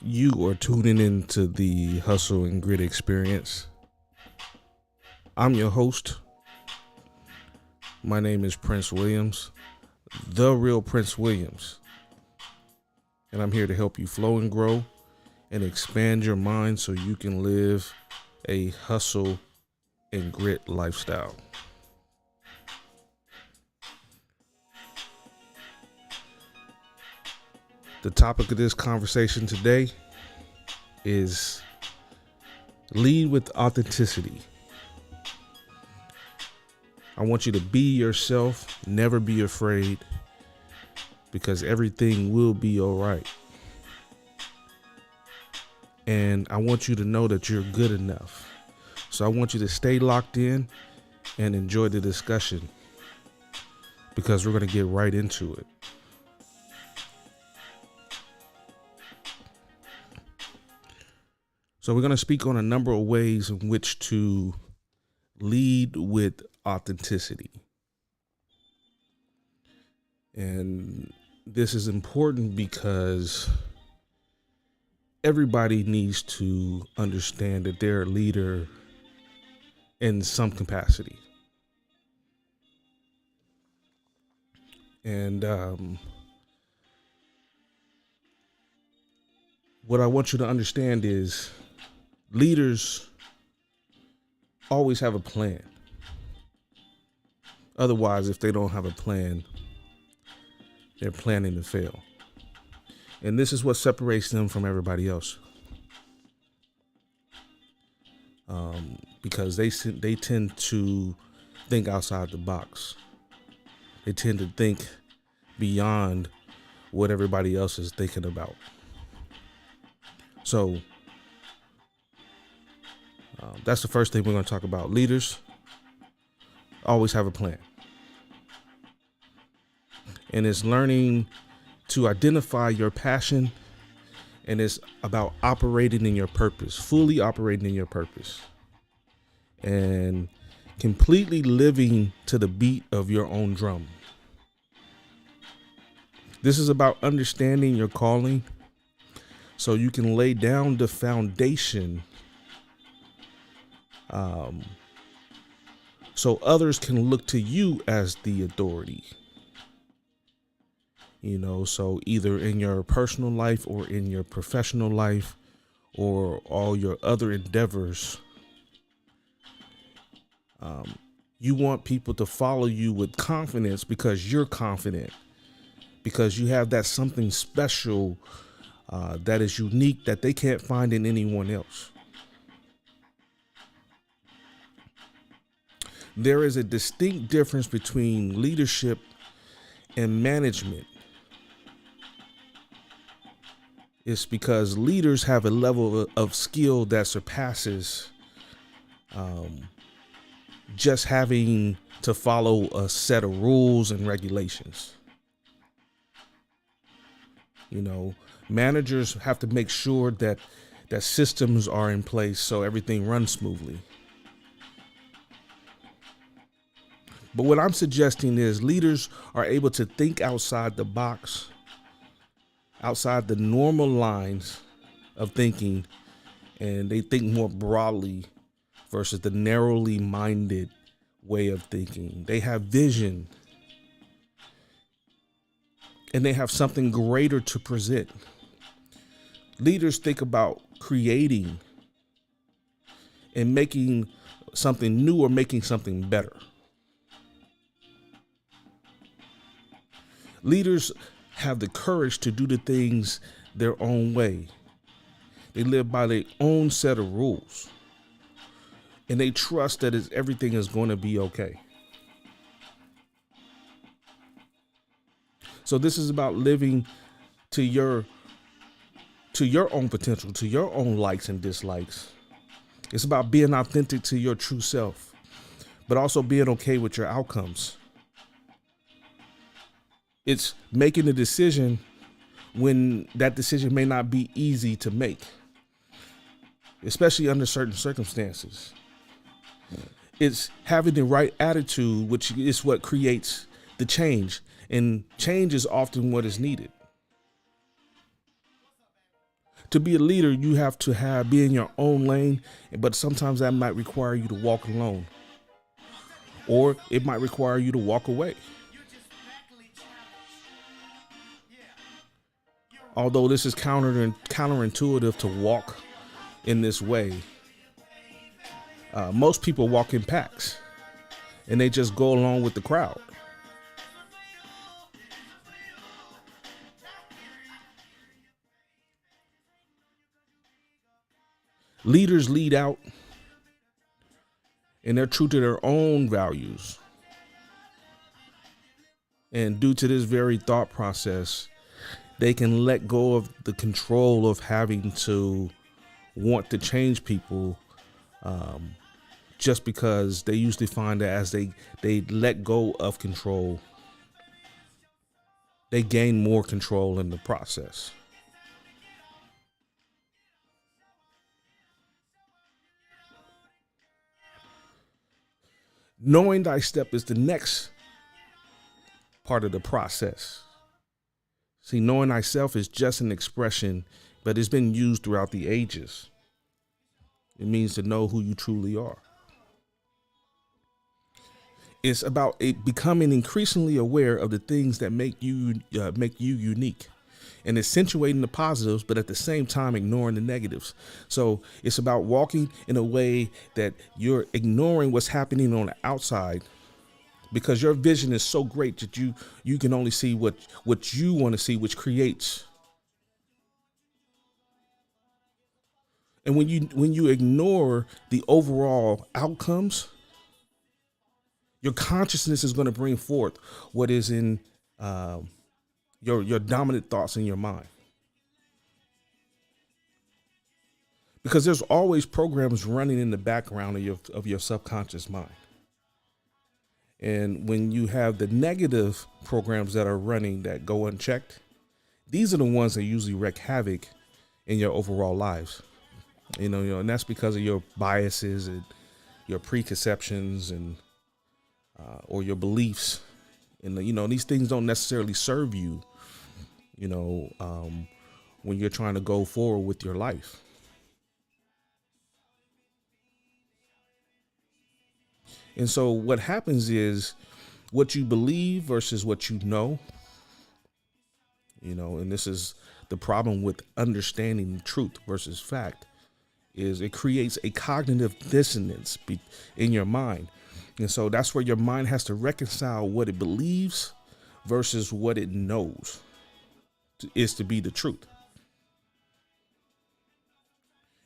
You are tuning into the Hustle and Grit Experience. I'm your host. My name is Prince Williams, the real Prince Williams. And I'm here to help you flow and grow and expand your mind so you can live a hustle and grit lifestyle. The topic of this conversation today is lead with authenticity. I want you to be yourself, never be afraid, because everything will be all right. And I want you to know that you're good enough. So I want you to stay locked in and enjoy the discussion, because we're going to get right into it. So we're going to speak on a number of ways in which to lead with authenticity. And this is important because everybody needs to understand that they're a leader in some capacity. And what I want you to understand is leaders always have a plan. Otherwise, if they don't have a plan, they're planning to fail. And this is what separates them from everybody else. Because they tend to think outside the box. They tend to think beyond what everybody else is thinking about. So that's the first thing we're going to talk about. Leaders always have a plan. And it's learning to identify your passion, and it's about operating in your purpose, fully operating in your purpose, and completely living to the beat of your own drum. This is about understanding your calling so you can lay down the foundation so others can look to you as the authority. So either in your personal life or in your professional life or all your other endeavors, you want people to follow you with confidence because you're confident, because you have that something special that is unique that they can't find in anyone else. There is a distinct difference between leadership and management. It's because leaders have a level of skill that surpasses just having to follow a set of rules and regulations. Managers have to make sure that systems are in place so everything runs smoothly. But what I'm suggesting is leaders are able to think outside the box, outside the normal lines of thinking, and they think more broadly versus the narrowly minded way of thinking. They have vision, and they have something greater to present. Leaders think about creating and making something new or making something better. Leaders have the courage to do the things their own way. They live by their own set of rules, and they trust that everything is going to be okay. So this is about living to your own potential, to your own likes and dislikes. It's about being authentic to your true self, but also being okay with your outcomes. It's making a decision when that decision may not be easy to make, especially under certain circumstances. It's having the right attitude, which is what creates the change. And change is often what is needed. To be a leader, you have to be in your own lane, but sometimes that might require you to walk alone, or it might require you to walk away. Although this is counterintuitive to walk in this way, most people walk in packs and they just go along with the crowd. Leaders lead out and they're true to their own values. And due to this very thought process, they can let go of the control of having to want to change people, just because they usually find that as they let go of control, they gain more control in the process. Knowing thy step is the next part of the process. See, knowing thyself is just an expression, but it's been used throughout the ages. It means to know who you truly are. It's about becoming increasingly aware of the things that make you unique, and accentuating the positives, but at the same time ignoring the negatives. So it's about walking in a way that you're ignoring what's happening on the outside, because your vision is so great that you can only see what you want to see, which creates. And when you ignore the overall outcomes, your consciousness is going to bring forth what is in your dominant thoughts in your mind. Because there's always programs running in the background of your subconscious mind. And when you have the negative programs that are running that go unchecked, these are the ones that usually wreak havoc in your overall lives. You know, and that's because of your biases and your preconceptions and or your beliefs. And these things don't necessarily serve you, when you're trying to go forward with your life. And so what happens is what you believe versus what you know, and this is the problem with understanding truth versus fact, is it creates a cognitive dissonance in your mind. And so that's where your mind has to reconcile what it believes versus what it knows is to be the truth.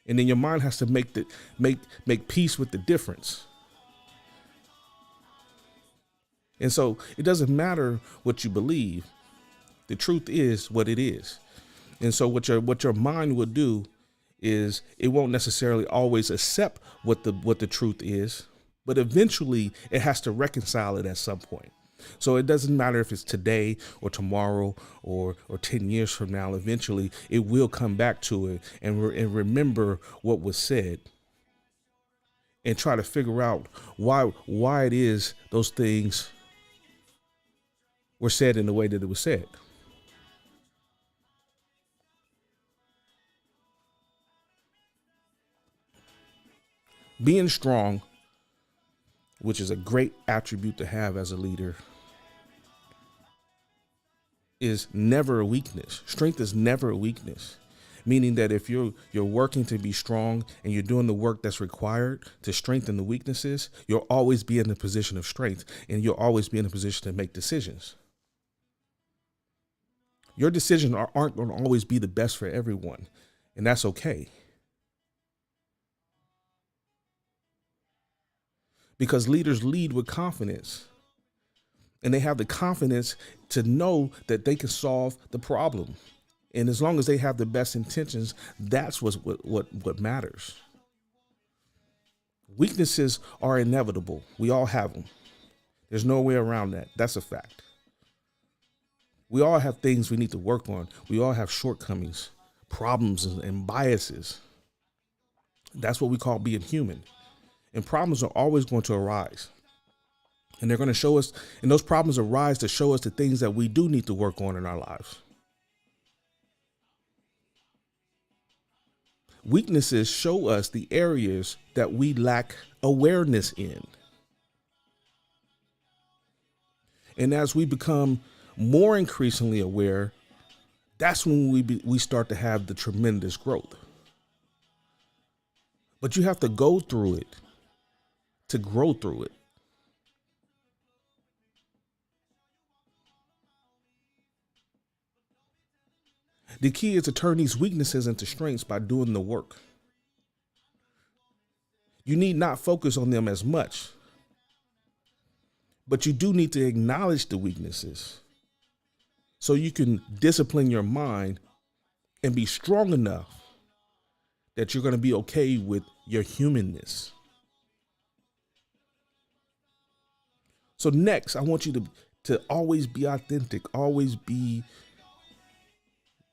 And then your mind has to make peace with the difference. And so it doesn't matter what you believe. The truth is what it is. And so what your mind will do is it won't necessarily always accept what the truth is, but eventually it has to reconcile it at some point. So it doesn't matter if it's today or tomorrow or 10 years from now. Eventually it will come back to it and remember what was said and try to figure out why it is those things were said in the way that it was said. Being strong, which is a great attribute to have as a leader, is never a weakness. Strength is never a weakness, meaning that if you're working to be strong and you're doing the work that's required to strengthen the weaknesses, you'll always be in a position of strength and you'll always be in a position to make decisions. Your decisions aren't going to always be the best for everyone, and that's okay. Because leaders lead with confidence, and they have the confidence to know that they can solve the problem. And as long as they have the best intentions, that's what matters. Weaknesses are inevitable. We all have them. There's no way around that. That's a fact. We all have things we need to work on. We all have shortcomings, problems, and biases. That's what we call being human. And problems are always going to arise. And they're going to show us, and those problems arise to show us the things that we do need to work on in our lives. Weaknesses show us the areas that we lack awareness in. And as we become more increasingly aware, that's when we start to have the tremendous growth. But you have to go through it to grow through it. The key is to turn these weaknesses into strengths by doing the work. You need not focus on them as much, but you do need to acknowledge the weaknesses so you can discipline your mind and be strong enough that you're going to be okay with your humanness. So next, I want you to always be authentic, always be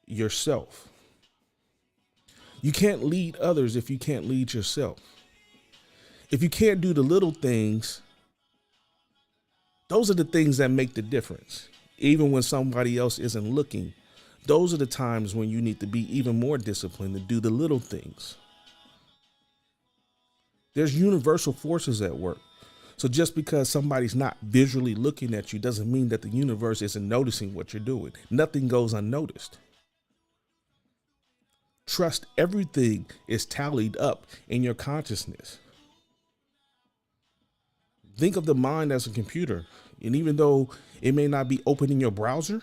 yourself. You can't lead others if you can't lead yourself. If you can't do the little things, those are the things that make the difference. Even when somebody else isn't looking, those are the times when you need to be even more disciplined to do the little things. There's universal forces at work. So just because somebody's not visually looking at you doesn't mean that the universe isn't noticing what you're doing. Nothing goes unnoticed. Trust everything is tallied up in your consciousness. Think of the mind as a computer. And even though it may not be open in your browser,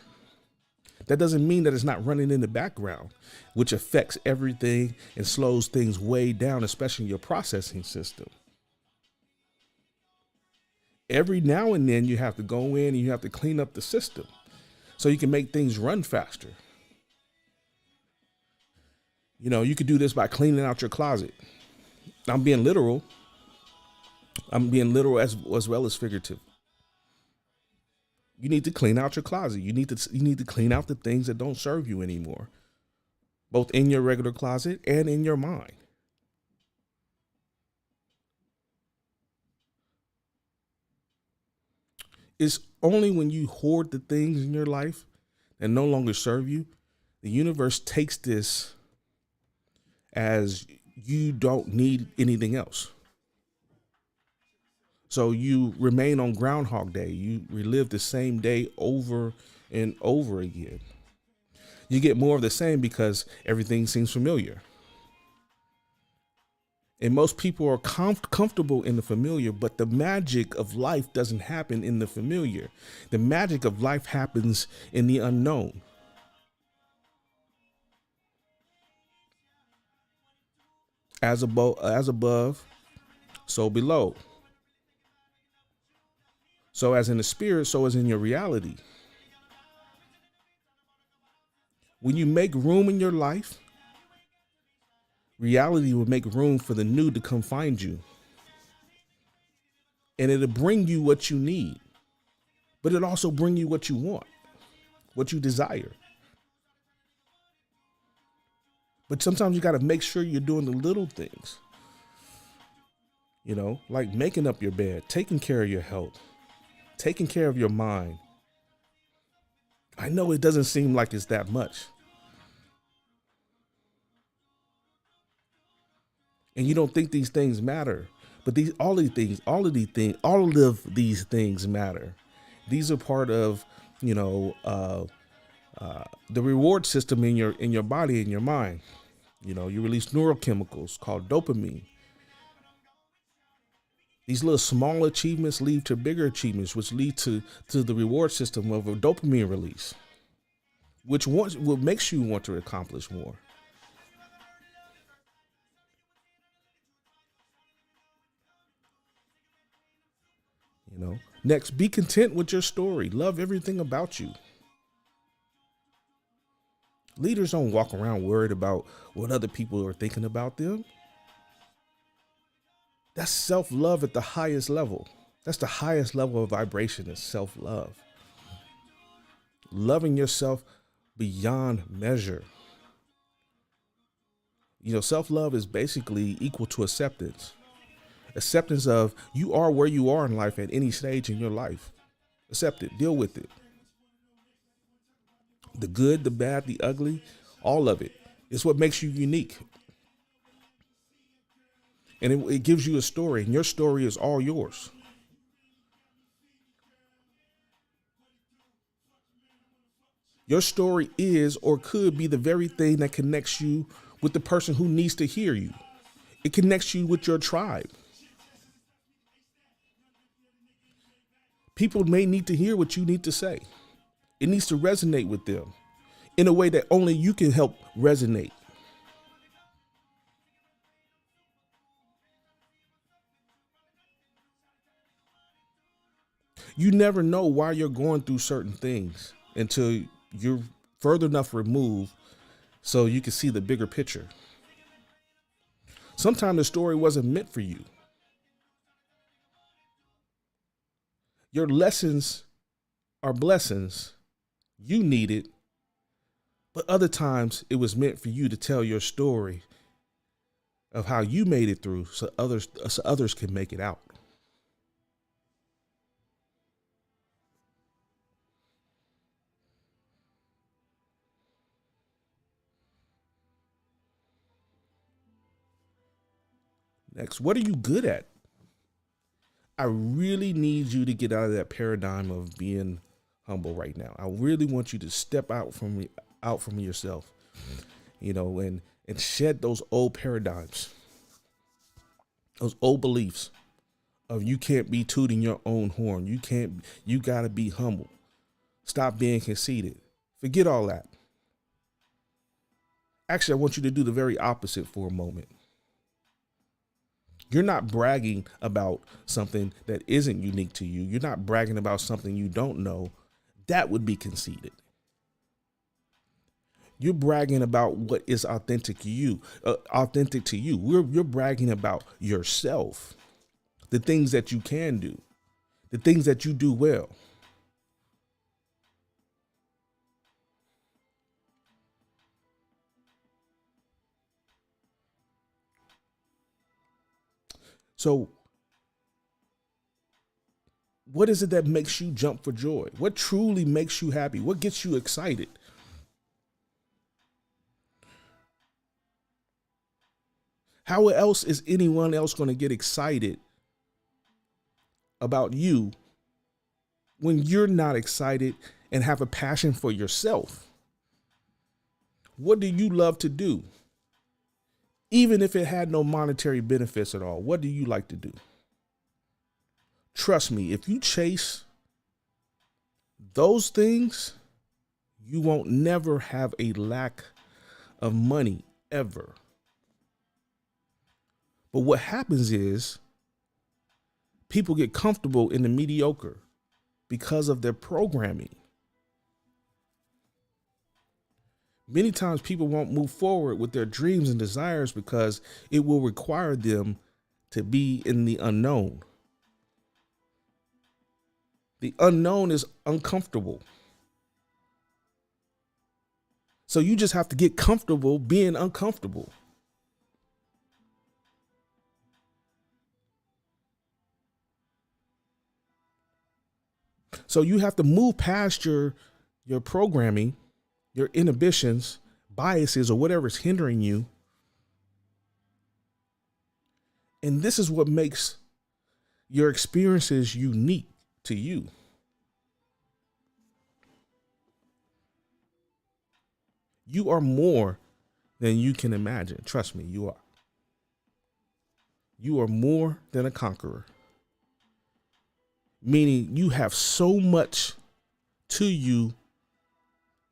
that doesn't mean that it's not running in the background, which affects everything and slows things way down, especially your processing system. Every now and then you have to go in and you have to clean up the system so you can make things run faster. You know, you could do this by cleaning out your closet. I'm being literal. As well as figurative. You need to clean out your closet. You need to clean out the things that don't serve you anymore, both in your regular closet and in your mind. It's only when you hoard the things in your life that no longer serve you, the universe takes this as you don't need anything else. So you remain on Groundhog Day. You relive the same day over and over again. You get more of the same because everything seems familiar. And most people are comfortable in the familiar, but the magic of life doesn't happen in the familiar. The magic of life happens in the unknown. As above, so below. So as in the spirit, so as in your reality. When you make room in your life, reality will make room for the new to come find you. And it'll bring you what you need, but it'll also bring you what you want, what you desire. But sometimes you got to make sure you're doing the little things, you know, like making up your bed, taking care of your health, taking care of your mind. I know it doesn't seem like it's that much. And you don't think these things matter, but all of these things matter. These are part of, you know, the reward system in your body and your mind. You know, you release neurochemicals called dopamine. These little small achievements lead to bigger achievements, which lead to the reward system of a dopamine release, which makes you want to accomplish more. You know, next, be content with your story. Love everything about you. Leaders don't walk around worried about what other people are thinking about them. That's self-love at the highest level. That's the highest level of vibration is self-love. Loving yourself beyond measure. You know, self-love is basically equal to acceptance. Acceptance of you are where you are in life at any stage in your life. Accept it, deal with it. The good, the bad, the ugly, all of it. It's what makes you unique. And it gives you a story, and your story is all yours. Your story is or could be the very thing that connects you with the person who needs to hear you. It connects you with your tribe. People may need to hear what you need to say. It needs to resonate with them in a way that only you can help resonate. You never know why you're going through certain things until you're further enough removed so you can see the bigger picture. Sometimes the story wasn't meant for you. Your lessons are blessings. You need it. But other times it was meant for you to tell your story of how you made it through so others can make it out. Next, what are you good at? I really need you to get out of that paradigm of being humble right now. I really want you to step out from yourself, and shed those old paradigms, those old beliefs of you can't be tooting your own horn. You got to be humble. Stop being conceited. Forget all that. Actually, I want you to do the very opposite for a moment. You're not bragging about something that isn't unique to you. You're not bragging about something you don't know. That would be conceited. You're bragging about what is authentic to you. You're bragging about yourself, the things that you can do, the things that you do well. So what is it that makes you jump for joy? What truly makes you happy? What gets you excited? How else is anyone else going to get excited about you when you're not excited and have a passion for yourself? What do you love to do? Even if it had no monetary benefits at all, what do you like to do? Trust me, if you chase those things, you won't never have a lack of money ever. But what happens is people get comfortable in the mediocre because of their programming. Many times people won't move forward with their dreams and desires because it will require them to be in the unknown. The unknown is uncomfortable. So you just have to get comfortable being uncomfortable. So you have to move past your programming, your inhibitions, biases, or whatever's hindering you. And this is what makes your experiences unique to you. You are more than you can imagine. Trust me, you are. You are more than a conqueror. Meaning you have so much to you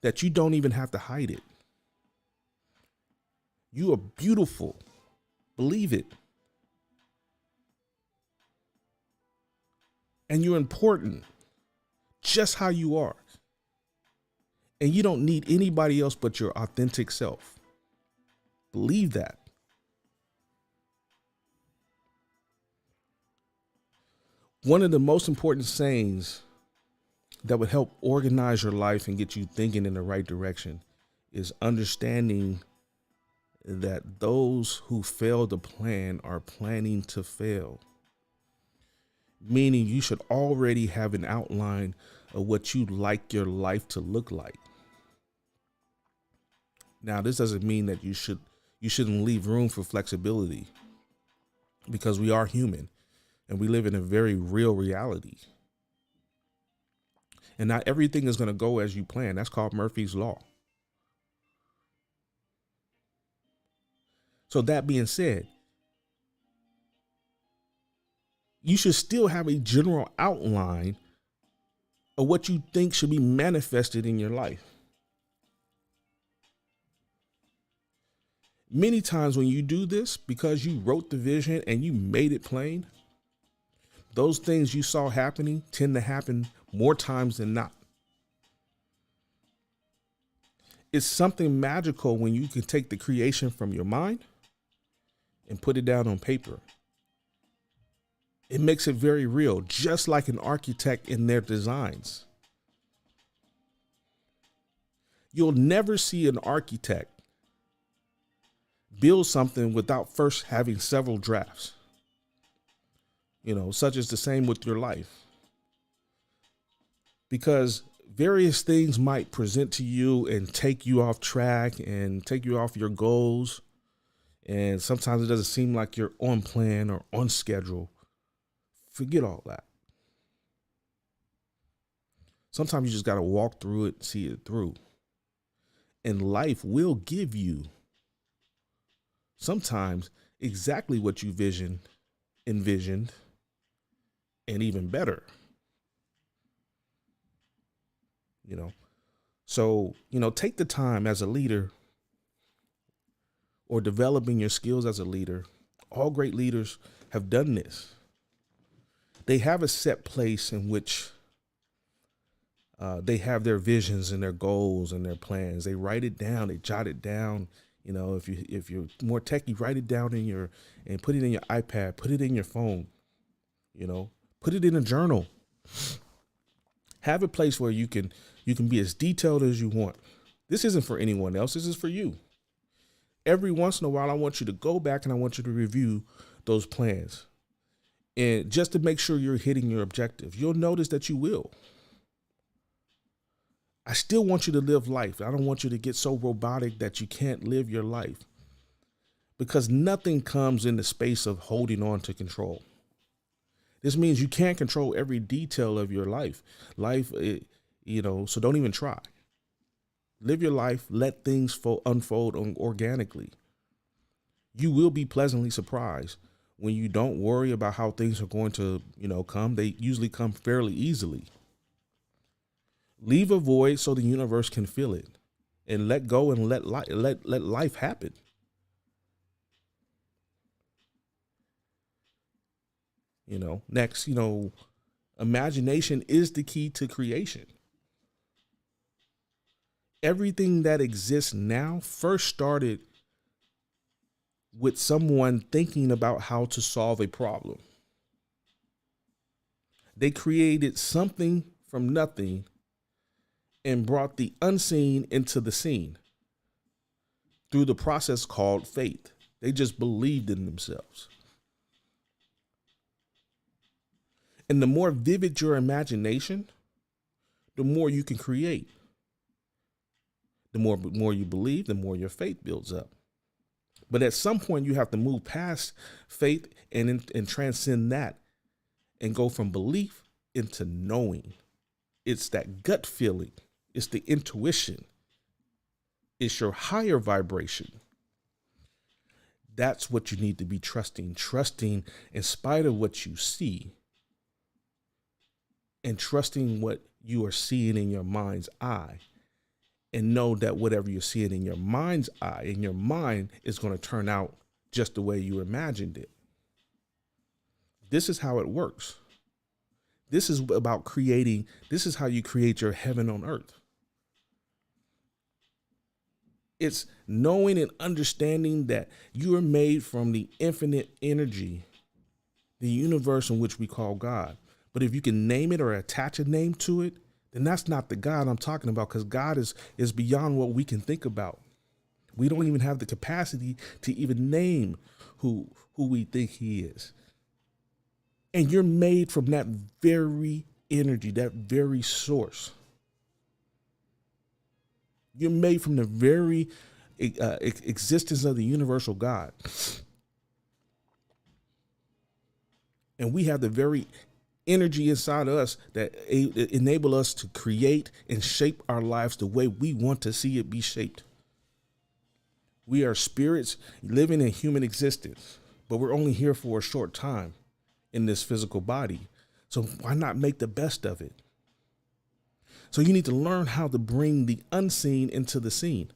that you don't even have to hide it. You are beautiful. Believe it. And you're important just how you are. And you don't need anybody else but your authentic self. Believe that. One of the most important sayings that would help organize your life and get you thinking in the right direction is understanding that those who fail to plan are planning to fail. Meaning you should already have an outline of what you'd like your life to look like. Now, this doesn't mean that you shouldn't leave room for flexibility. because we are human and we live in a very real reality. And not everything is going to go as you plan. That's called Murphy's Law. So that being said, you should still have a general outline of what you think should be manifested in your life. Many times when you do this, because you wrote the vision and you made it plain, those things you saw happening tend to happen more times than not. It's something magical when you can take the creation from your mind and put it down on paper. It makes it very real, just like an architect in their designs. You'll never see an architect build something without first having several drafts. Such as the same with your life. Because various things might present to you and take you off track and take you off your goals. And sometimes it doesn't seem like you're on plan or on schedule. Forget all that. Sometimes you just got to walk through it, see it through. And life will give you sometimes exactly what you envisioned, and even better. So, take the time as a leader or developing your skills as a leader. All great leaders have done this. They have a set place in which they have their visions and their goals and their plans. They write it down. They jot it down. If you're more techie, write it down and put it in your iPad. Put it in your phone. Put it in a journal. Have a place where you can be as detailed as you want. This isn't for anyone else. This is for you. Every once in a while, I want you to go back and I want you to review those plans. And just to make sure you're hitting your objectives. You'll notice that you will. I still want you to live life. I don't want you to get so robotic that you can't live your life. Because nothing comes in the space of holding on to control. This means you can't control every detail of your life. So don't even try. Live your life. Let things unfold organically. You will be pleasantly surprised when you don't worry about how things are going to, come. They usually come fairly easily. Leave a void so the universe can fill it, and let go and let life happen. Next, imagination is the key to creation. Everything that exists now first started with someone thinking about how to solve a problem. They created something from nothing and brought the unseen into the seen through the process called faith. They just believed in themselves. And the more vivid your imagination, the more you can create. The more you believe, the more your faith builds up. But at some point, you have to move past faith and transcend that and go from belief into knowing. It's that gut feeling. It's the intuition. It's your higher vibration. That's what you need to be trusting in spite of what you see, and trusting what you are seeing in your mind's eye, and know that whatever you're seeing in your mind's eye, in your mind, is going to turn out just the way you imagined it. This is how it works. This is about creating. This is how you create your heaven on earth. It's knowing and understanding that you are made from the infinite energy, the universe in which we call God. But if you can name it or attach a name to it, then that's not the God I'm talking about, because God is beyond what we can think about. We don't even have the capacity to even name who we think he is. And you're made from that very energy, that very source. You're made from the very existence of the universal God. And we have the very energy inside of us that enable us to create and shape our lives the way we want to see it be shaped. We are spirits living in human existence, but we're only here for a short time in this physical body. So why not make the best of it? So you need to learn how to bring the unseen into the scene.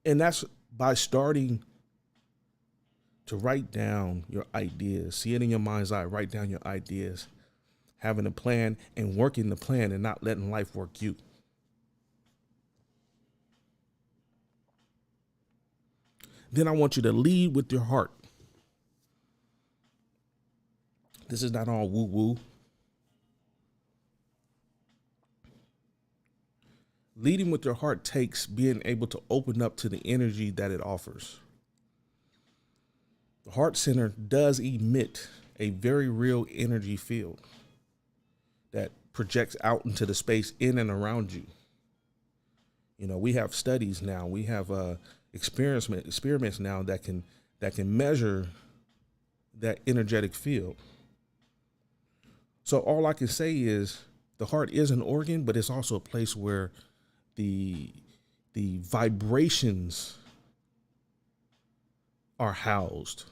And that's by starting to write down your ideas, see it in your mind's eye, write down your ideas, having a plan and working the plan and not letting life work you. Then I want you to lead with your heart. This is not all woo-woo. Leading with your heart takes being able to open up to the energy that it offers. The heart center does emit a very real energy field that projects out into the space in and around you. You know, we have studies now, we have experiments now that can measure that energetic field. So all I can say is the heart is an organ, but it's also a place where the vibrations are housed.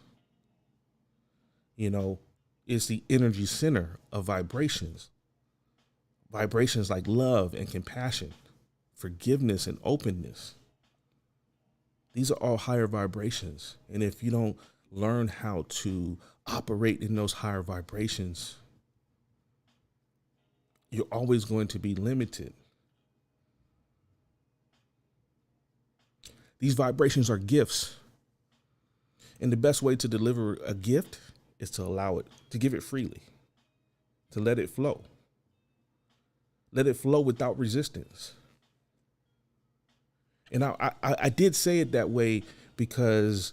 You know, it's the energy center of vibrations. Vibrations like love and compassion, forgiveness and openness. These are all higher vibrations. And if you don't learn how to operate in those higher vibrations, you're always going to be limited. These vibrations are gifts. And the best way to deliver a gift is to allow it, to give it freely, to let it flow. Let it flow without resistance. And I did say it that way because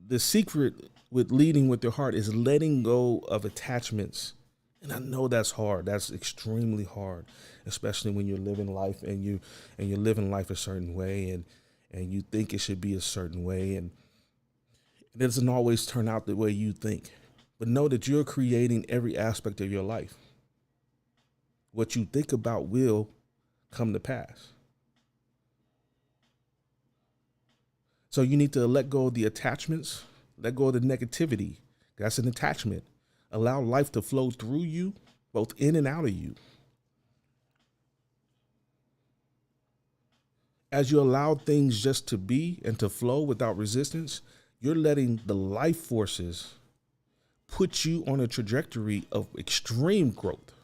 the secret with leading with your heart is letting go of attachments. And I know that's hard. That's extremely hard, especially when you're living life and you're living life a certain way and you think it should be a certain way. And it doesn't always turn out the way you think. But know that you're creating every aspect of your life. What you think about will come to pass. So you need to let go of the attachments, let go of the negativity. That's an attachment. Allow life to flow through you, both in and out of you. As you allow things just to be and to flow without resistance, you're letting the life forces put you on a trajectory of extreme growth.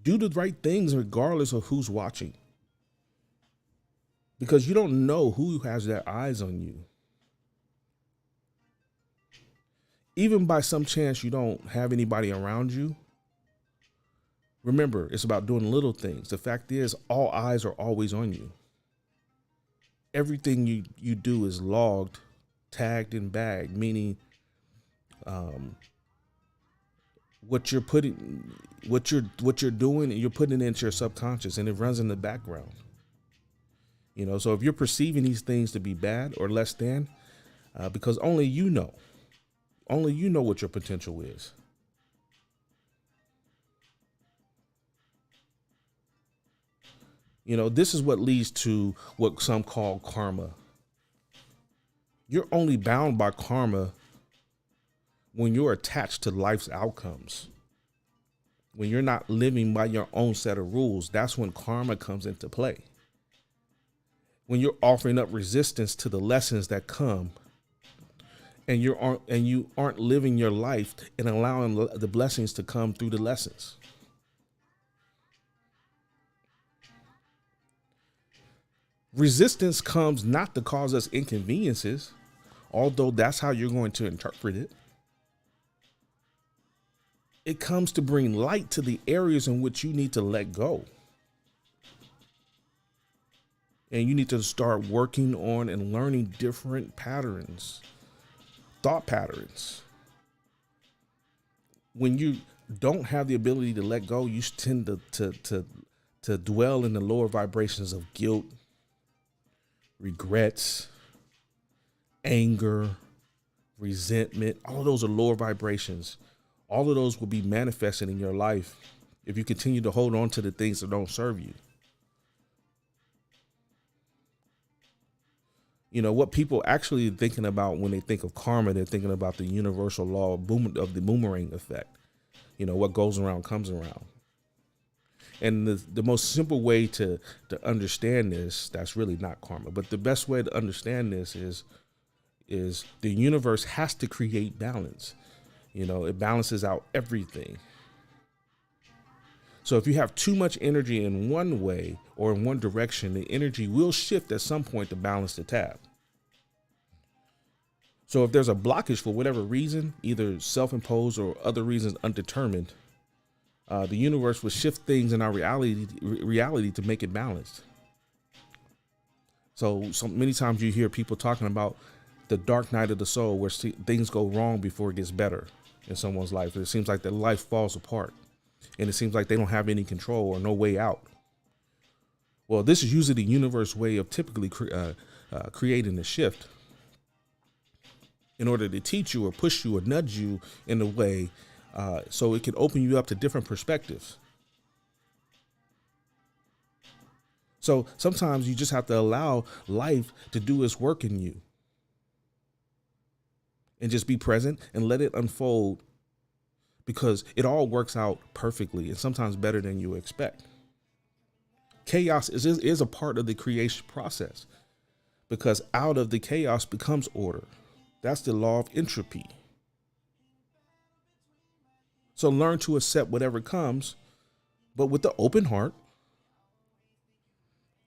Do the right things regardless of who's watching. Because you don't know who has their eyes on you. Even by some chance you don't have anybody around you, remember, it's about doing little things. The fact is, all eyes are always on you. Everything you do is logged, tagged, and bagged, meaning what you're doing, and you're putting it into your subconscious, and it runs in the background. You know, so if you're perceiving these things to be bad or less than, because only you know what your potential is. You know, this is what leads to what some call karma. You're only bound by karma when you're attached to life's outcomes. When you're not living by your own set of rules, that's when karma comes into play. When you're offering up resistance to the lessons that come, and you aren't living your life and allowing the blessings to come through the lessons. Resistance comes not to cause us inconveniences, although that's how you're going to interpret it. It comes to bring light to the areas in which you need to let go. And you need to start working on and learning different patterns, thought patterns. When you don't have the ability to let go, you tend to to dwell in the lower vibrations of guilt, regrets, anger, resentment. All of those are lower vibrations. All of those will be manifested in your life if you continue to hold on to the things that don't serve you. You know, what people actually thinking about when they think of karma, they're thinking about the universal law of the boomerang effect. You know, what goes around comes around. And the most simple way to understand this, that's really not karma, but the best way to understand this is the universe has to create balance. You know, it balances out everything. So if you have too much energy in one way or in one direction, the energy will shift at some point to balance the tab. So if there's a blockage for whatever reason, either self-imposed or other reasons undetermined, the universe will shift things in our reality to make it balanced. So many times you hear people talking about the dark night of the soul, where things go wrong before it gets better in someone's life. It seems like their life falls apart, and it seems like they don't have any control or no way out. Well, this is usually the universe way of typically creating a shift in order to teach you or push you or nudge you in a way so it can open you up to different perspectives. So sometimes you just have to allow life to do its work in you and just be present and let it unfold, because it all works out perfectly and sometimes better than you expect. Chaos is a part of the creation process, because out of the chaos becomes order. That's the law of entropy. So learn to accept whatever comes, but with the open heart.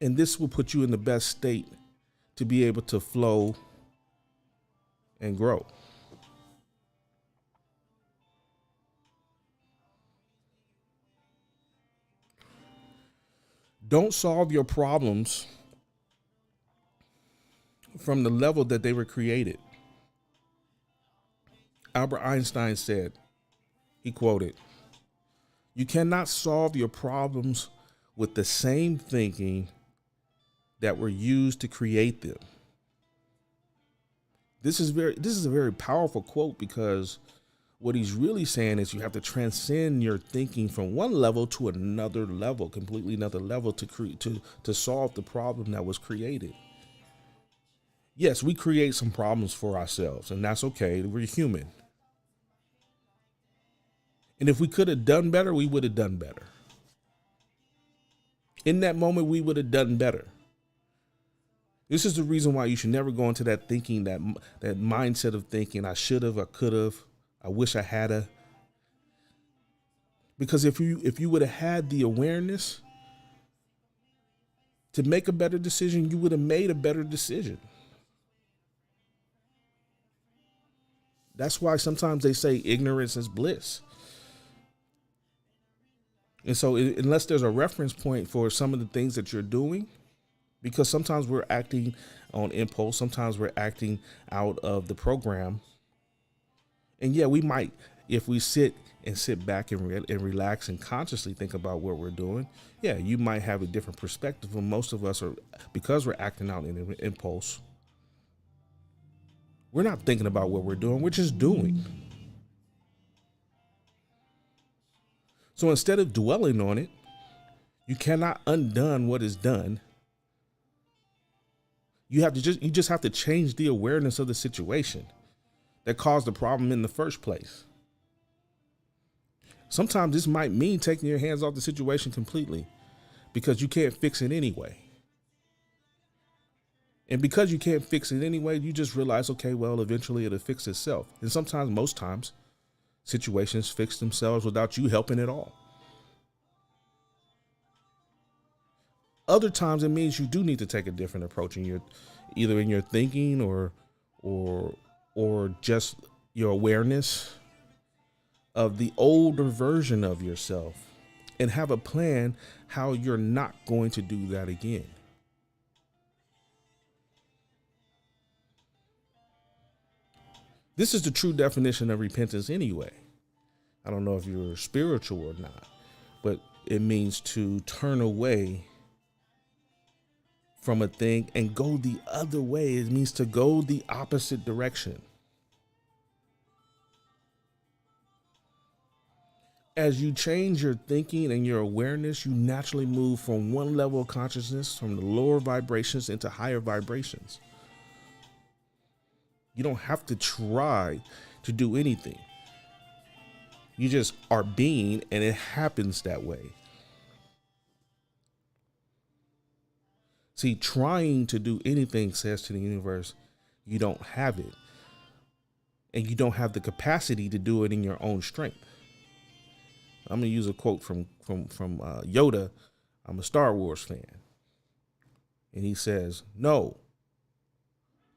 And this will put you in the best state to be able to flow and grow. Don't solve your problems from the level that they were created. Albert Einstein said, he quoted, "You cannot solve your problems with the same thinking that were used to create them." This is a very powerful quote, because what he's really saying is you have to transcend your thinking from one level to another level, completely another level, to solve the problem that was created. Yes, we create some problems for ourselves, and that's okay. We're human. And if we could have done better, we would have done better. In that moment, we would have done better. This is the reason why you should never go into that thinking, that mindset of thinking, I should have, I could have, I wish I had a. Because if you would have had the awareness to make a better decision, you would have made a better decision. That's why sometimes they say ignorance is bliss. And so unless there's a reference point for some of the things that you're doing, because sometimes we're acting on impulse, sometimes we're acting out of the program. And yeah, we might, if we sit back and relax and consciously think about what we're doing, yeah, you might have a different perspective. But most of us are, because we're acting out in an impulse, we're not thinking about what we're doing, we're just doing. So instead of dwelling on it, you cannot undone what is done. You just have to change the awareness of the situation that caused the problem in the first place. Sometimes this might mean taking your hands off the situation completely, because you can't fix it anyway. And because you can't fix it anyway, you just realize, okay, well, eventually it'll fix itself. And sometimes, most times, situations fix themselves without you helping at all. Other times it means you do need to take a different approach either in your thinking or just your awareness of the older version of yourself, and have a plan how you're not going to do that again. This is the true definition of repentance anyway. I don't know if you're spiritual or not, but It means to turn away from a thing and go the other way. It means to go the opposite direction. As you change your thinking and your awareness, you naturally move from one level of consciousness, from the lower vibrations into higher vibrations. You don't have to try to do anything. You just are being, and it happens that way. See, trying to do anything says to the universe, you don't have it. And you don't have the capacity to do it in your own strength. I'm going to use a quote from Yoda. I'm a Star Wars fan. And he says, no,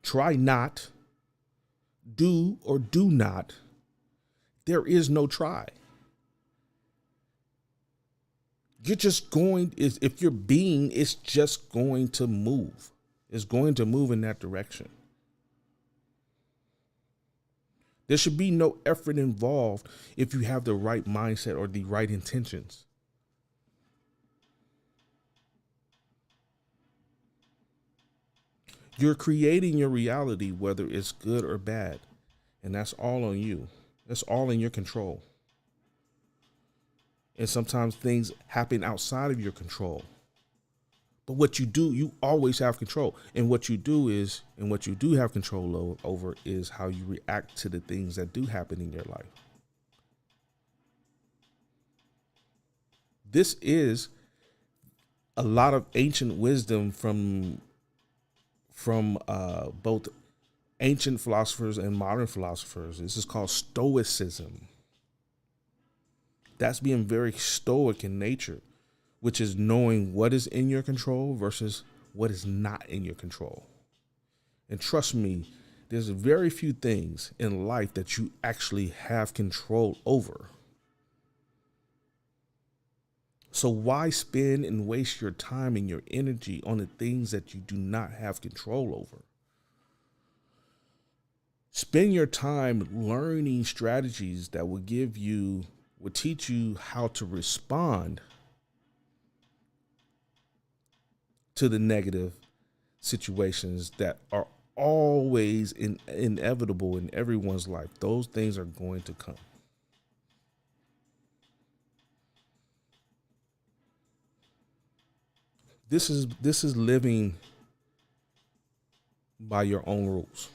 try not, do or do not. There is no try. You're just going, if you're being, it's just going to move. It's going to move in that direction. There should be no effort involved if you have the right mindset or the right intentions. You're creating your reality, whether it's good or bad. And that's all on you. That's all in your control. And sometimes things happen outside of your control. But what you do, you always have control. And what you do is, and what you do have control over is how you react to the things that do happen in your life. This is a lot of ancient wisdom from both ancient philosophers and modern philosophers. This is called Stoicism. That's being very stoic in nature, which is knowing what is in your control versus what is not in your control. And trust me, there's very few things in life that you actually have control over. So why spend and waste your time and your energy on the things that you do not have control over? Spend your time learning strategies that will teach you how to respond to the negative situations that are always inevitable in everyone's life. Those things are going to come. This is living by your own rules.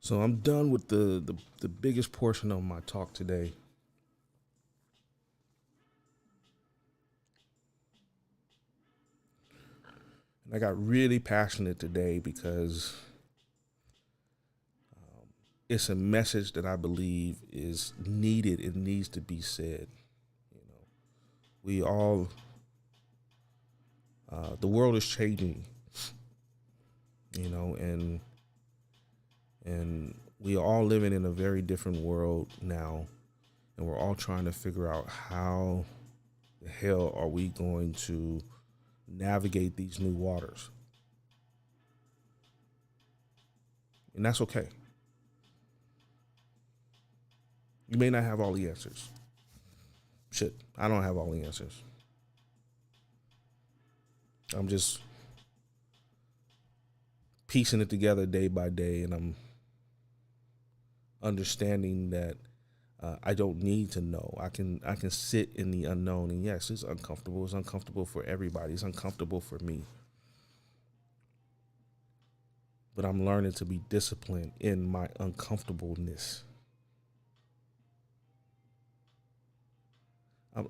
So I'm done with the biggest portion of my talk today. And I got really passionate today because it's a message that I believe is needed. It needs to be said. You know, we all, the world is changing, you know, and we are all living in a very different world now. And we're all trying to figure out how the hell are we going to navigate these new waters. And that's okay. You may not have all the answers. Shit, I don't have all the answers. I'm just piecing it together day by day, and I'm understanding that I don't need to know. I can sit in the unknown, and yes, it's uncomfortable. It's uncomfortable for everybody. It's uncomfortable for me. But I'm learning to be disciplined in my uncomfortableness.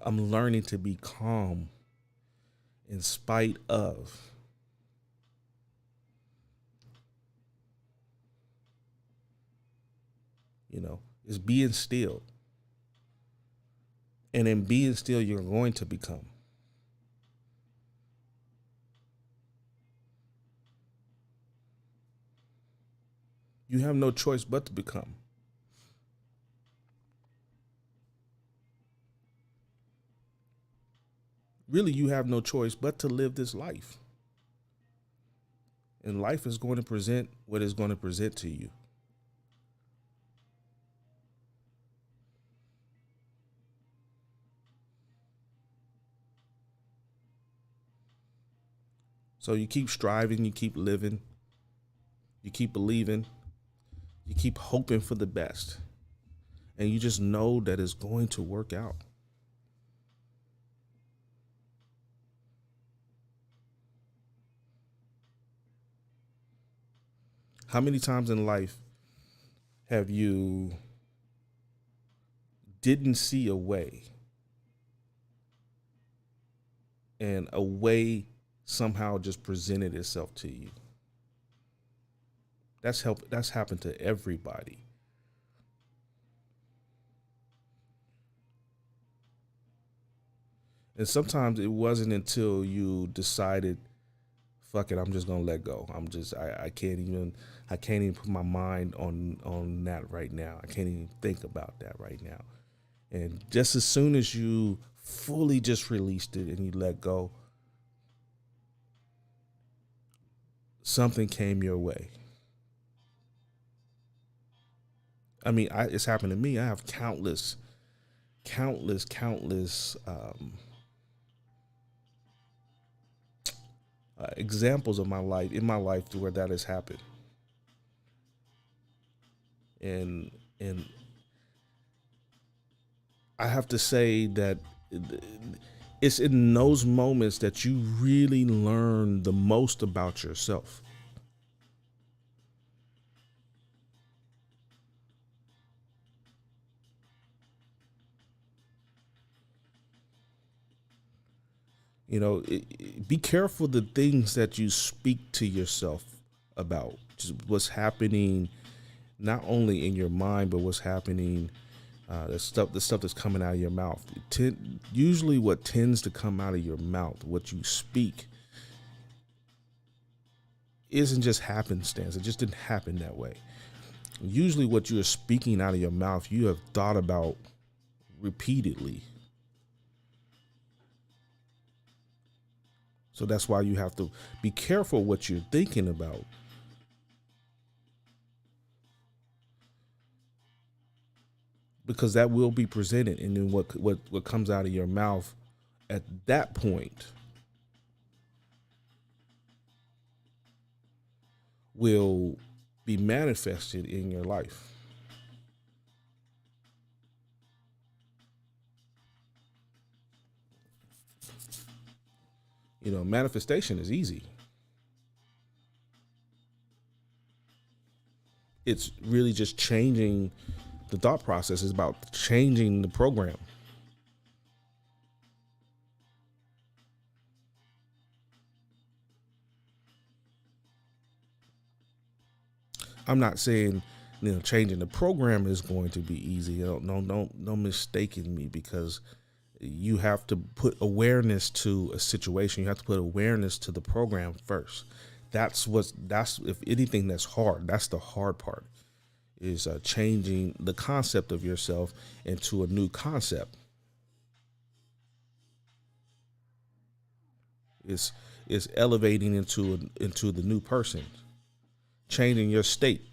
I'm learning to be calm in spite of. You know, it's being still. And in being still, you're going to become. You have no choice but to become. really you have no choice but to live this life. And life is going to present what it's going to present to you. So you keep striving, you keep living, you keep believing, you keep hoping for the best. And you just know that it's going to work out. How many times in life have you didn't see a way and a way somehow just presented itself to you? That's happened to everybody. And sometimes it wasn't until you decided, fuck it, I'm just gonna let go. I can't even put my mind on that right now. I can't even think about that right now. And just as soon as you fully just released it and you let go, something came your way. I mean, it's happened to me. I have countless examples of my life to where that has happened. And I have to say that it's in those moments that you really learn the most about yourself. You know, be careful the things that you speak to yourself about, just what's happening, not only in your mind, but what's happening, the stuff that's coming out of your mouth. Usually, what tends to come out of your mouth, what you speak, isn't just happenstance. It just didn't happen that way. Usually, what you are speaking out of your mouth, you have thought about repeatedly. So that's why you have to be careful what you're thinking about. Because that will be presented, and then what comes out of your mouth at that point will be manifested in your life. You know, manifestation is easy. It's really just changing the thought process. Is about changing the program. I'm not saying changing the program is going to be easy. Don't mistaken me, because you have to put awareness to a situation. You have to put awareness to the program first. That's if anything, that's hard. That's the hard part, is changing the concept of yourself into a new concept. It's elevating into the new person, changing your state.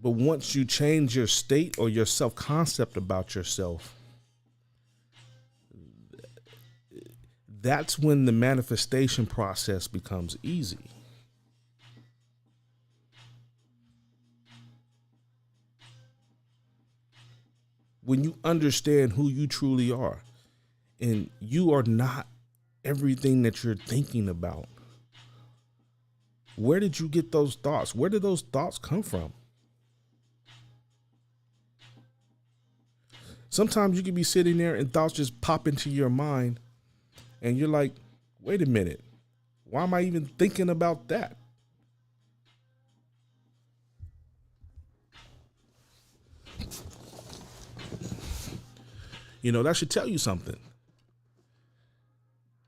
But once you change your state or your self concept about yourself, that's when the manifestation process becomes easy. When you understand who you truly are, and you are not everything that you're thinking about. Where did you get those thoughts? Where did those thoughts come from? Sometimes you can be sitting there and thoughts just pop into your mind, and you're like, wait a minute, why am I even thinking about that? That should tell you something.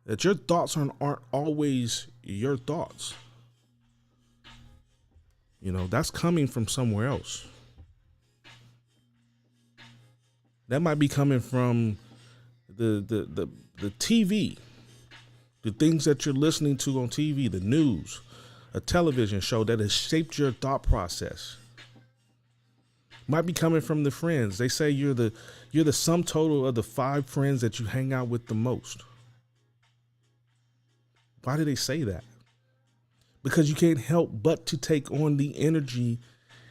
That your thoughts aren't always your thoughts. That's coming from somewhere else. That might be coming from the TV, the things that you're listening to on TV, the news, a television show that has shaped your thought process. Might be coming from the friends. They say you're the sum total of the 5 friends that you hang out with the most. Why do they say that? Because you can't help but to take on the energy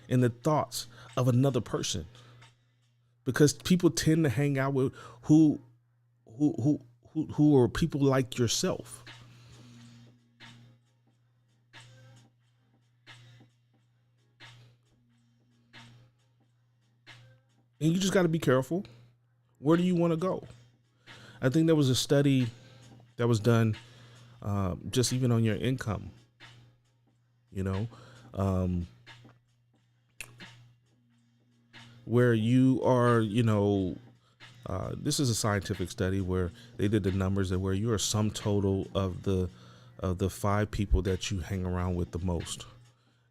and the thoughts of another person. Because people tend to hang out with who are people like yourself. And you just got to be careful. Where do you want to go? I think there was a study that was done just even on your income, where you are, this is a scientific study where they did the numbers and where you're a sum total of the 5 people that you hang around with the most.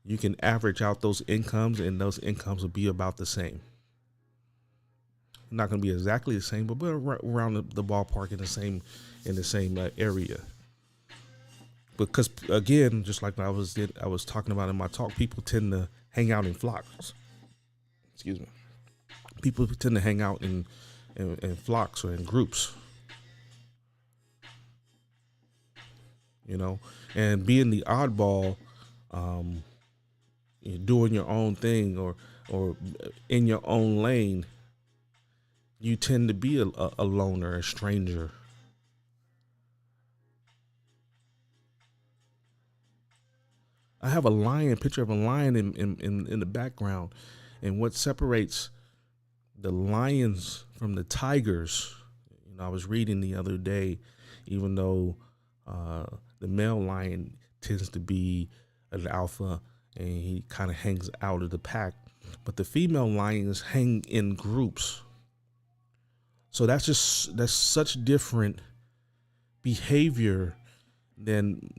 You can average out those incomes, and those incomes will be about the same. Not going to be exactly the same, but around the ballpark in the same area. Because again, just like I was talking about in my talk, people tend to hang out in flocks. Excuse me. People tend to hang out in flocks or in groups. And being the oddball, doing your own thing or in your own lane, you tend to be a loner, a stranger. I have a picture of a lion in the background, and what separates the lions from the tigers. I was reading the other day, even though the male lion tends to be an alpha and he kind of hangs out of the pack, but the female lions hang in groups. So that's such different behavior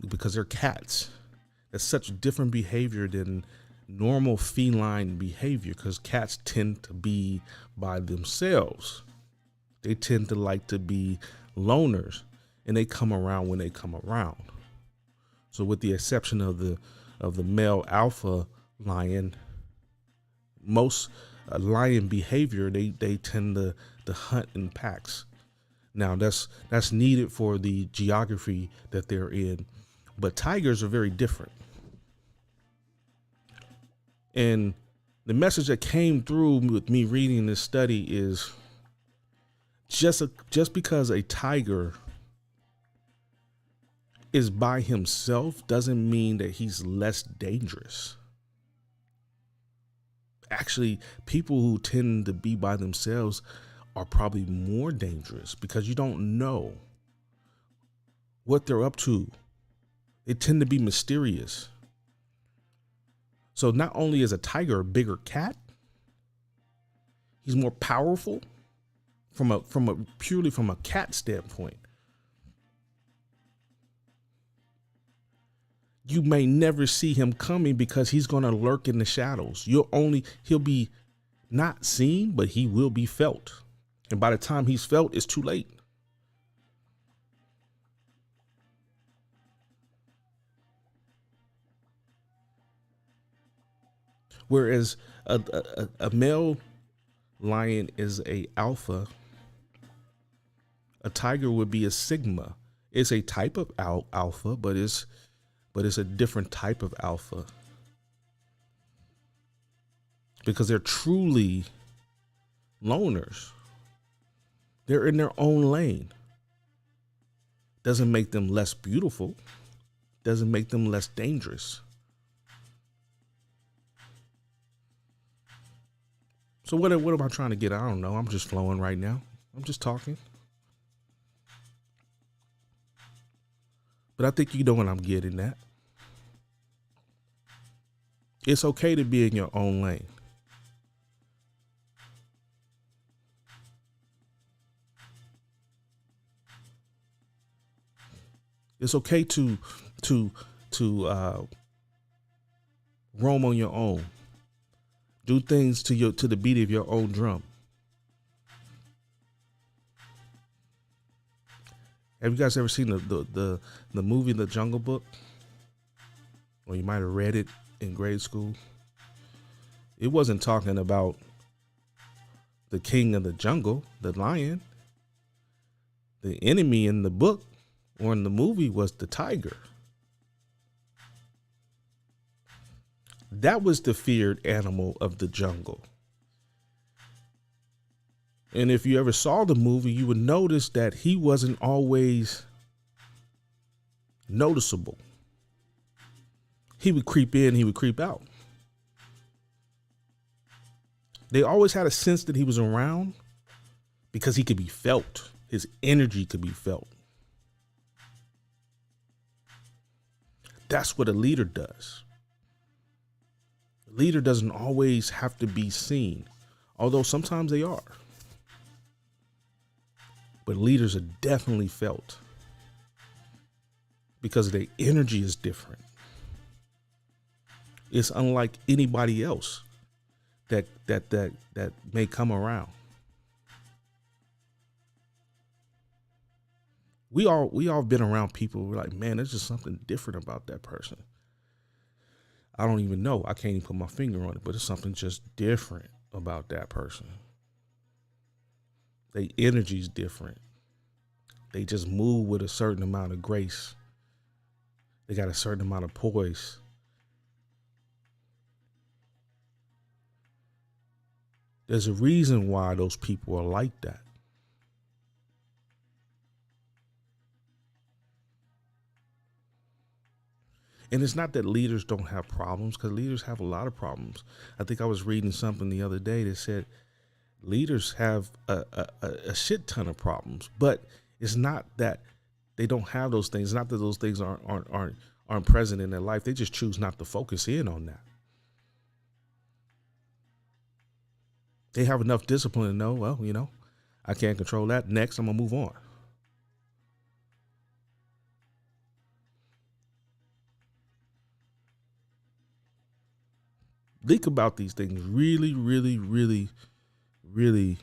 because they're cats. That's such different behavior than normal feline behavior, because cats tend to be by themselves. They tend to like to be loners, and they come around when they come around. So with the exception of the male alpha lion, most lion behavior, they tend to hunt in packs. Now that's needed for the geography that they're in, but tigers are very different. And the message that came through with me reading this study is just because a tiger is by himself doesn't mean that he's less dangerous. Actually, people who tend to be by themselves are probably more dangerous because you don't know what they're up to. They tend to be mysterious. So not only is a tiger a bigger cat, he's more powerful purely from a cat standpoint. You may never see him coming because he's going to lurk in the shadows. He'll be not seen, but he will be felt. And by the time he's felt, it's too late. Whereas a male lion is a alpha, a tiger would be a sigma. It's a type of alpha, but it's a different type of alpha, because they're truly loners. They're in their own lane. Doesn't make them less beautiful. Doesn't make them less dangerous. So what am I trying to get? I don't know. I'm just flowing right now. I'm just talking. But I think you know what I'm getting at. It's okay to be in your own lane. It's okay to roam on your own. Do things to the beat of your own drum. Have you guys ever seen the movie The Jungle Book? Or you might have read it in grade school. It wasn't talking about the king of the jungle, the lion. The enemy in the book or in the movie was the tiger. That was the feared animal of the jungle. And if you ever saw the movie, you would notice that he wasn't always noticeable. He would creep in, he would creep out. They always had a sense that he was around because he could be felt. His energy could be felt. That's what a leader does. A leader doesn't always have to be seen, although sometimes they are. But leaders are definitely felt because their energy is different. It's unlike anybody else that may come around. We all been around people. We're like, man, there's just something different about that person. I don't even know. I can't even put my finger on it, but it's something just different about that person. Their energy's different. They just move with a certain amount of grace. They got a certain amount of poise. There's a reason why those people are like that. And it's not that leaders don't have problems, because leaders have a lot of problems. I think I was reading something the other day that said leaders have a shit ton of problems, but it's not that they don't have those things. It's not that those things aren't present in their life. They just choose not to focus in on that. They have enough discipline to know, well, I can't control that. Next, I'm gonna move on. Think about these things. Really, really, really, really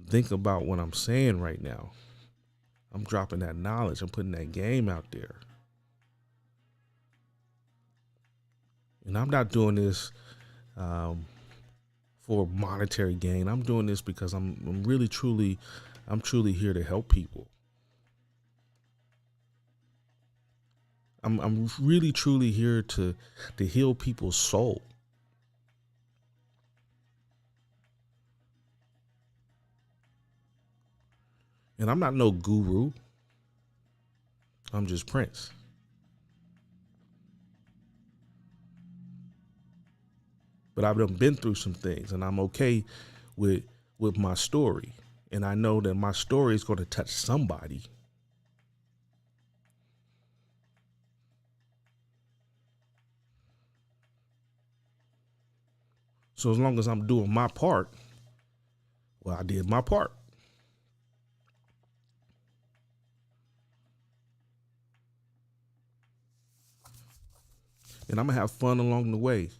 think about what I'm saying right now. I'm dropping that knowledge. I'm putting that game out there. And I'm not doing this for monetary gain. I'm doing this because I'm truly here to help people. I'm really truly here to heal people's soul. And I'm not no guru. I'm just Prince. But I've been through some things, and I'm okay with my story. And I know that my story is going to touch somebody. So as long as I'm doing my part, well, I did my part. And I'm going to have fun along the way.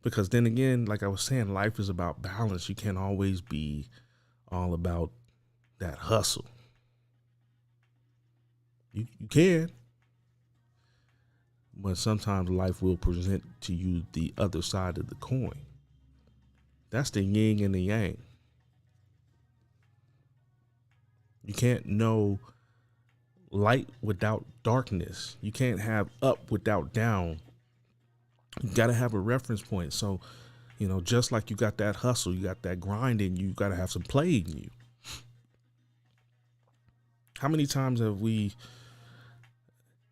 Because then again, like I was saying, life is about balance. You can't always be all about that hustle. You can. But sometimes life will present to you the other side of the coin. That's the yin and the yang. You can't know light without darkness. You can't have up without down. You got to have a reference point. So, just like you got that hustle, you got that grind in you, got to have some play in you. How many times have we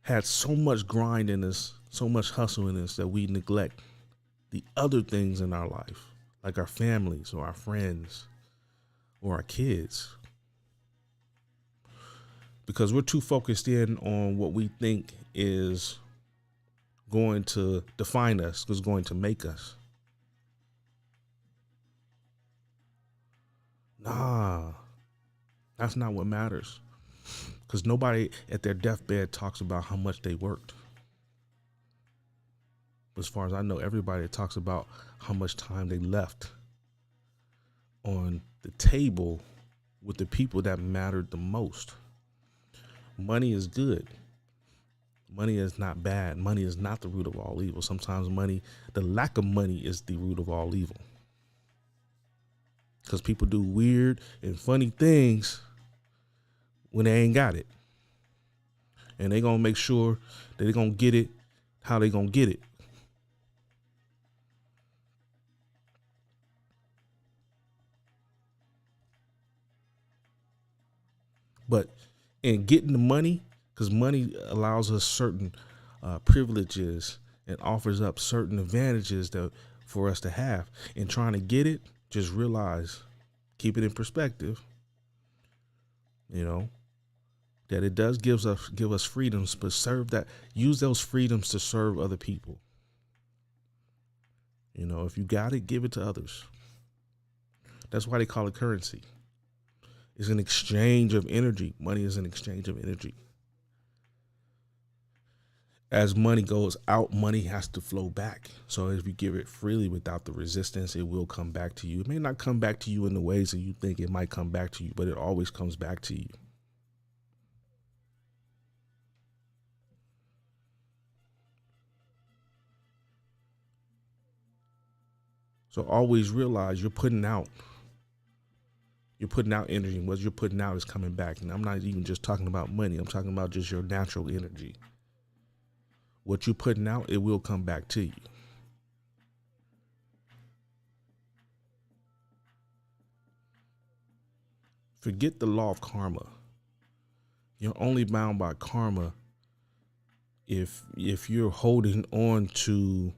had so much grind in us, so much hustle in us, that we neglect the other things in our life, like our families or our friends or our kids? Because we're too focused in on what we think is going to define us, is going to make us. Nah, that's not what matters. Because nobody at their deathbed talks about how much they worked. As far as I know, everybody talks about how much time they left on the table with the people that mattered the most. Money is good. Money is not bad. Money is not the root of all evil. Sometimes the lack of money is the root of all evil. Because people do weird and funny things when they ain't got it. And they going to make sure that they're going to get it how they going to get it. But in getting the money, because money allows us certain privileges and offers up certain advantages that for us to have. In trying to get it, just realize, keep it in perspective, that it does give us freedoms, but use those freedoms to serve other people. If you got it, give it to others. That's why they call it currency. It's an exchange of energy. Money is an exchange of energy. As money goes out, money has to flow back. So if you give it freely without the resistance, it will come back to you. It may not come back to you in the ways that you think it might come back to you, but it always comes back to you. So always realize you're putting out energy, and what you're putting out is coming back. And I'm not even just talking about money. I'm talking about just your natural energy. What you're putting out, it will come back to you. Forget the law of karma. You're only bound by karma if you're holding on to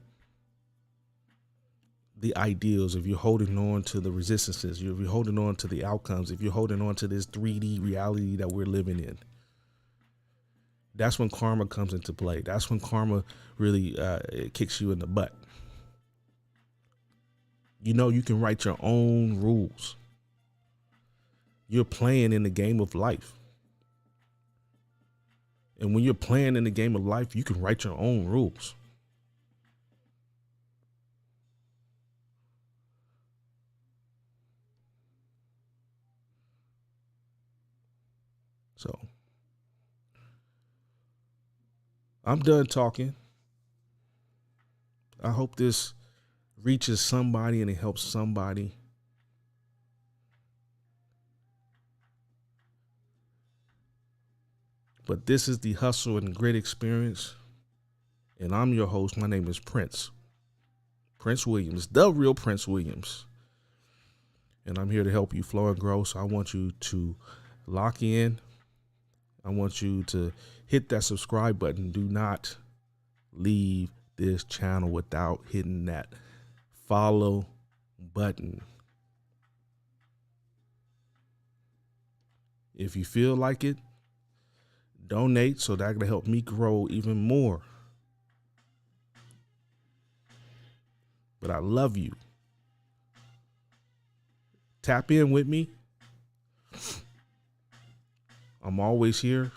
the ideals, if you're holding on to the resistances, if you're holding on to the outcomes, if you're holding on to this 3D reality that we're living in. That's when karma comes into play. That's when karma really it kicks you in the butt. You can write your own rules. You're playing in the game of life. And when you're playing in the game of life, you can write your own rules. So I'm done talking. I hope this reaches somebody and it helps somebody. But this is the Hustle and Grit Experience. And I'm your host. My name is Prince Williams, the real Prince Williams. And I'm here to help you flow and grow. So I want you to lock in. I want you to hit that subscribe button. Do not leave this channel without hitting that follow button. If you feel like it, donate so that can help me grow even more. But I love you. Tap in with me. I'm always here.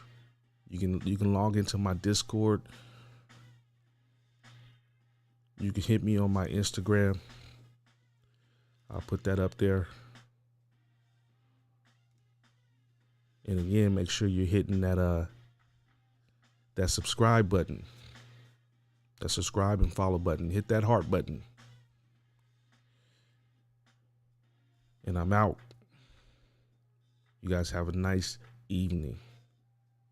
You can log into my Discord. You can hit me on my Instagram. I'll put that up there. And again, make sure you're hitting that subscribe button. That subscribe and follow button. Hit that heart button. And I'm out. You guys have a nice evening.